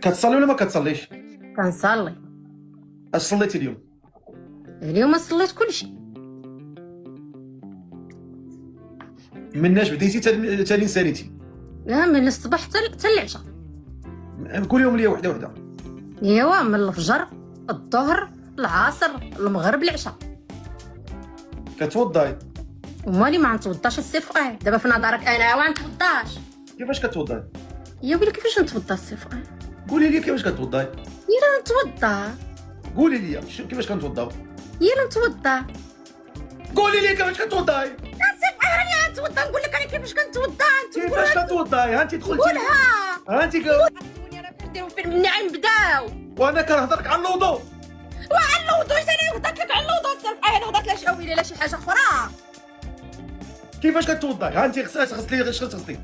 كتصلي ولا ما كتصليش؟ كنصلي. اش صليتي اليوم؟ اليوم صليت كلشي. مناش بديتي تالي نساليتي؟ لا، من الصباح حتى العشاء. كل يوم ليا وحده وحده. ايوا، من الفجر، الظهر، العصر، المغرب، العشاء. كتوضاي؟ ومالي ما نتوضاش السي فؤاد؟ دابا في نظرك انا ما نتوضاش؟ كيفاش كتوضاي؟ يا ويلي كيفاش نتوضا السي فؤاد؟ قولي لي كيفاش كتوضاي؟ يلا نتوضا. قولي لي كيفاش كنتوضاو؟ يلا نتوضا. قولي لي كيفاش كتوضاي؟ السي فؤاد راني نتوضا، نقول لك انا كيفاش كنتوضا. كيفاش كتوضاي؟ ها انت دخلتي قولها. ها انت قولي انا فين نديرو فين مني غنبداو. وانا كنهضرك على الوضوء. وعلى الوضوء انا هضرت لك على الوضوء السي فؤاد، هضرت لا شاويلي لا شي حاجه اخرى. كيفاش كتوضاي؟ ها انت غسلتي